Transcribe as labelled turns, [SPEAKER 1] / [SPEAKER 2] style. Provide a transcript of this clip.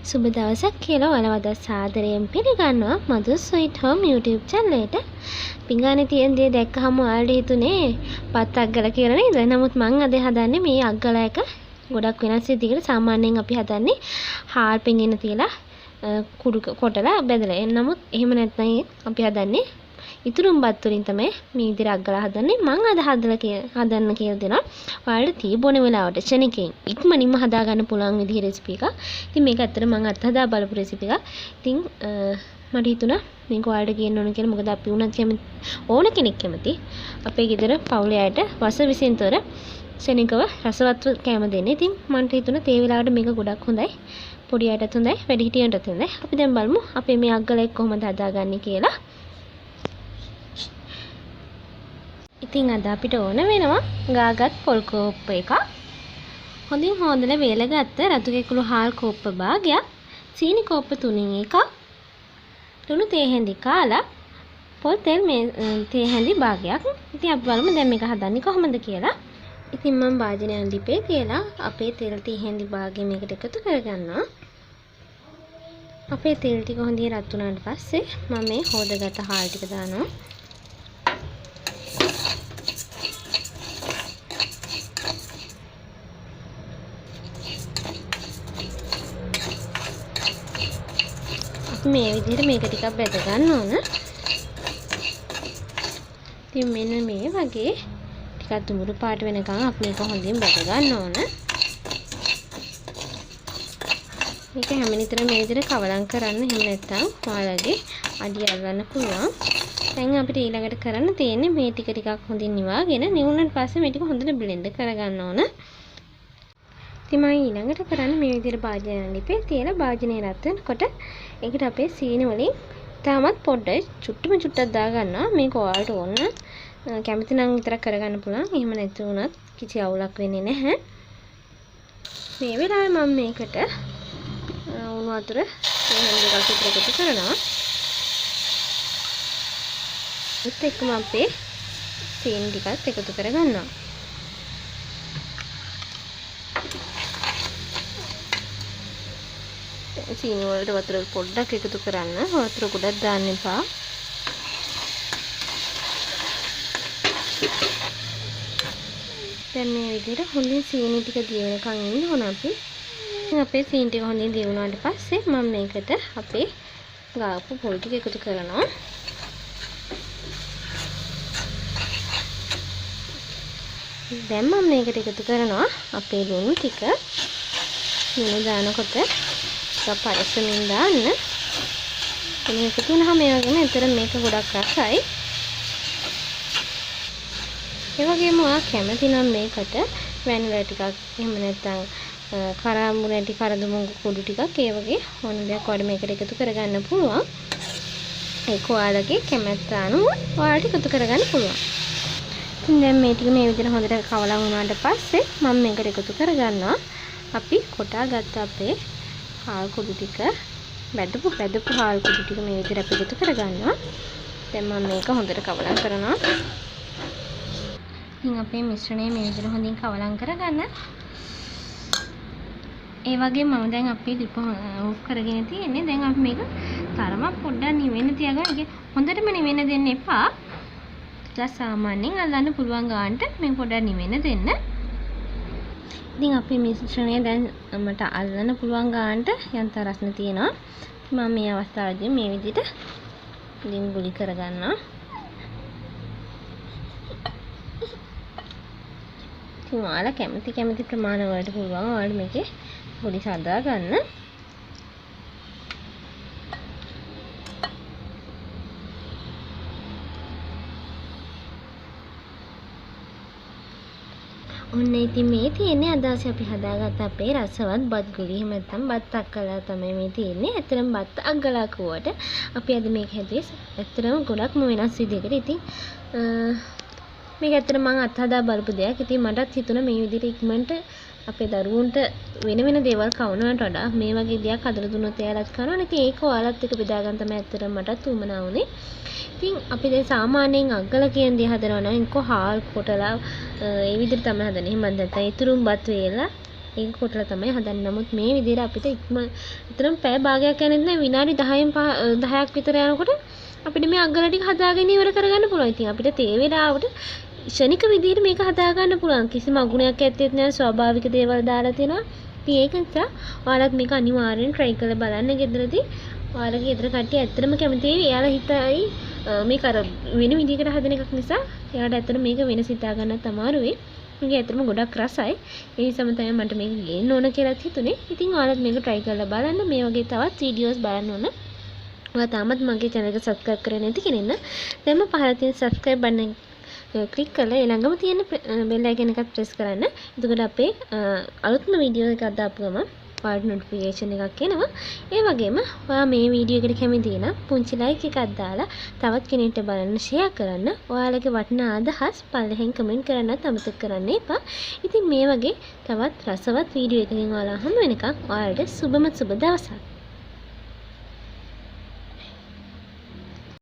[SPEAKER 1] සුබ දවසක් කියලා ඔයාලව සාදරයෙන් පිළිගන්නවා මදු ස්වීට් හෝම් YouTube channel එකට. පිඟානේ තියෙන දේ දැක්කහම ඔයාලට හිතුනේ පත් අග්ගල කියලා නේද? නමුත් මම අද හදන්නේ මේ අග්ගල එක ගොඩක් වෙනස් විදිහකට. සාමාන්‍යයෙන් අපි හදන්නේ හාල් පිඟින තියලා කුඩු කොටලා බෙදලා. නමුත් එහෙම නැත්නම් අපි හදන්නේ ඉතුරුම් බත් වලින් තමයි මේ විදිහට අග්ගල හදන්නේ. මම අද හදන්න කියලා දෙනවා. ඔයාලට තීබොන වෙලාවට ෂණිකෙන් ඉක්මනින්ම හදා ගන්න පුළුවන් විදිහේ රෙසිපි එකක්. ඉතින් මේක ඇත්තට මම අත්හදා බලපු රෙසිපි එකක්. ඉතින් මට හිතුණා මේක ඔයාලට කියන්න ඕන කියලා. මොකද අපි උනත් ඕන කෙනෙක් කැමති අපේ ගෙදර පවුලේ අයට වස විසින්තර ෂණිකව රසවත්ව කැම දෙන්නේ. ඉතින් මට හිතුණා තේ වෙලාවට මේක ගොඩක් හොඳයි. පොඩි අයටත් හොඳයි, වැඩිහිටියන්ටත් හොඳයි. අපි දැන් බලමු අපේ මේ අග්ගල එක කොහොමද හදාගන්නේ කියලා. ඉතින් අද අපිට ඕන වෙනවා ගාගත් පොල් කෝප්ප එකක්. හොඳින් හොදලා වේලගත්ත රතු කෙකුළු හාල් කෝප්ප භාගයක්, සීනි කෝප්ප 3 එකක්, ලුණු තේ හැඳි කාලා, පොල් තෙල් මේ තේ හැඳි භාගයක්. ඉතින් අපි බලමු දැන් මේක හදන්නේ කොහොමද කියලා. ඉතින් මම භාජනයක් ලිපේ තියලා අපේ තෙල් තේ හැඳි භාගය මේකට එකතු කරගන්නවා. අපේ තෙල් ටික හොඳින් රත් වුණාට පස්සේ මම මේ හොදගත්ත හාල් ටික දානවා. මේ විදිහට මේක ටිකක් බෙද ගන්න ඕන. ඉතින් මෙන්න මේ වගේ ටිකක් දුඹුරු පාට වෙනකන් අපි මේක හොඳින් බෙද ගන්න ඕන. මේක හැමනිතරම මේ විදිහට කවලම් කරන්න. එහෙම නැත්නම් ඔයාලගේ අඩිය අල්ලන්න පුළුවන්. දැන් අපිට ඊළඟට කරන්න තියෙන්නේ මේ ටික ටිකක් හොඳින් නිවාගෙන නිවුණාට පස්සේ මේ ටික හොඳට බ්ලෙන්ඩ් කරගන්න ඕන. ඉතින් මම ඊළඟට කරන්නේ මේ විදිහට භාජනයක් ලිපේ තියලා භාජනය රත් වෙනකොට ඒකට අපේ සීනි වලින් තාමත් පොඩ්ඩයි චුට්ටම චුට්ටක් දාගන්නවා. මේක ඔයාලට ඕන කැමති නම් විතරක් කරගන්න පුළුවන්. එහෙම නැති වුණත් කිසි අවුලක් වෙන්නේ නැහැ. මේ වෙලාවේ මම මේකට උණු වතුර දෙකක් විතර එකතු කරනවා. ඒත් එක්කම අපේ සීනි ටිකත් එකතු කරගන්නවා. සීනි වලට වතුර පොඩ්ඩක් එකතු කරන්න. වතුර ගොඩක් දාන්න එපා. දැන් මේ විදිහට හොඳින් සීනි ටික දියවෙනකන් ඉන්න ඕන අපි. අපේ සීනි ටික හොඳින් දියුණාට පස්සේ මම මේකට අපේ ගාපු පොල් ටික එකතු කරනවා. දැන් මම මේකට එකතු කරනවා අපේ ලුණු ටික. ලුණු දානකොට පරස්සමින් දාන්න. මේ එකතු වුණාම මේ වගේම ඇතර මේක ගොඩක් රසයි. ඒ වගේම ඔයා කැමති නම් මේකට වැනිලා ටිකක් එහෙම නැත්නම් කරාඹු නැටි කරදමු කුඩු ටිකක් ඒ වගේ ඕන දෙයක් ඔයාලට මේකට එකතු කරගන්න පුළුවන්. ඒක ඔයාලගේ කැමැත්ත අනුව ඔයාලට එකතු කරගන්න පුළුවන්. ඉතින් දැන් මේ ටික මේ විදිහට හොඳට කවලම් වුණාට පස්සේ මම මේකට එකතු කරගන්නවා අපි කොටා ගත්ත අපේ හාල් කුඩු ටික. බෙදපු හාල් කුඩු ටික මේ විදිහට අපි එකතු කරගන්නවා. දැන් මම මේක හොඳට කවලම් කරනවා. ඉතින් අපේ මිශ්‍රණය මේ විදිහට හොඳින් කවලම් කරගන්න. ඒ වගේ මම දැන් අපේ ලිප ඕෆ් කරගෙන තියෙන්නේ. දැන් අපි මේක තරමක් පොඩ්ඩක් නිවෙන්න තියාගන්න. ඒක හොඳටම නිවෙන්න දෙන්න එපා. ටිකක් සාමාන්‍යයෙන් අල්ලන්න පුළුවන් ගානට මේ පොඩ්ඩක් නිවෙන්න දෙන්න. ඉතින් අපේ මිශ්‍රණය දැන් මට අල්ලන්න පුළුවන් ගානට යන්තම් රස්න තියෙනවා. මම මේ අවස්ථාවේදී මේ විදිහට ලිම් ගුලි කරගන්නවා. ඉතින් ඔයාලා කැමති ප්‍රමාණ වලට පුළුවන් ඔයාලට මේකේ ගුලි සදා ගන්න. ඔන්න ඉතින් මේ තියෙන්නේ අදහස අපි හදාගත්ත අපේ රසවත් බත් ගුලි. එහෙම නැත්නම් බත් අක්කලා තමයි මේ තියෙන්නේ. ඇත්තටම බත් අක්කලා කුවට අපි අද මේක හැදුවේ ඇත්තටම ගොඩක්ම වෙනස් විදිහකට. ඉතින් මේක ඇත්තටම මම අත්හදා බලපු දෙයක්. ඉතින් මටත් හිතුණා මේ විදිහට ඉක්මනට අපේ දරුවන්ට වෙන දේවල් කවනවට වඩා මේ වගේ දෙයක් හදලා දුන්නොත් එයාලත් කනවා. ඉතින් ඒක ඔයාලත් එක්ක බෙදා ගන්න තමයි ඇත්තටම මටත් උවමනා වුනේ. ඉතින් අපි දැන් සාමාන්‍යයෙන් අග්ගල කියන දේ හදනවා නම් එක්ක හාල් කොටලා ඒ විදිහට තමයි හදන්නේ. එහෙම නැත්නම් ඉතුරුම් බත් වේලා ඒක කොටලා තමයි හදන්නේ. නමුත් මේ විදිහට අපිට එතරම් පැය භාගයක් යන්නේ නැහැ. විනාඩි 10ක් විතර යනකොට අපිට මේ අග්ගල ටික හදාගෙන ඉවර කරගන්න පුළුවන්. ඉතින් අපිට තේ වේලාවට ක්ෂණික විදිහට මේක හදා ගන්න පුළුවන්. කිසිම අගුණයක් ඇත්තෙත් නැහැ. ස්වාභාවික දේවල් දාලා තියෙනවා. ඉතින් ඒක නිසා ඔයාලත් මේක අනිවාර්යෙන් try කරලා බලන්න ගෙදරදී. ඔයාලගේ ගෙදර කට්ටිය ඇත්තටම කැමති වෙයි. එයාලා හිතයි මේක අර වෙන විදිහකට හදන එකක් නිසා එයාට ඇත්තට මේක වෙනස් හිතා ගන්නත් අමාරුයි. මේක ඇත්තටම ගොඩක් රසයි. ඒ නිසාම තමයි මට මේක ගේන්න ඕන කියලා හිතුනේ. ඉතින් ඔයාලත් මේක try කරලා බලන්න. මේ වගේ තවත් වීඩියෝස් බලන්න ඕන. ඔයා තාමත් මගේ channel එක subscribe කරේ නැති කෙනෙක් නම් දැන්ම පහළ තියෙන subscribe button ක්ලික් කරලා ළඟම තියෙන bell icon එකත් press කරන්න. එතකොට අපේ අලුත්ම වීඩියෝ එකක් දාපු ගමන් ඔයාලට notification එකක් එනවා. ඒ වගේම ඔයා මේ වීඩියෝ එකට කැමති නම් පුංචි like එකක් දාලා තවත් කෙනෙක්ට බලන්න share කරන්න. ඔයාලගේ වටිනා අදහස් පල්ලෙහෙන් comment කරන්නත් අමතක කරන්න එපා. ඉතින් මේ වගේ තවත් රසවත් වීඩියෝ එකකින් ඔයාලා හමු වෙනකම් ඔයාලට සුබම සුබ දවසක්.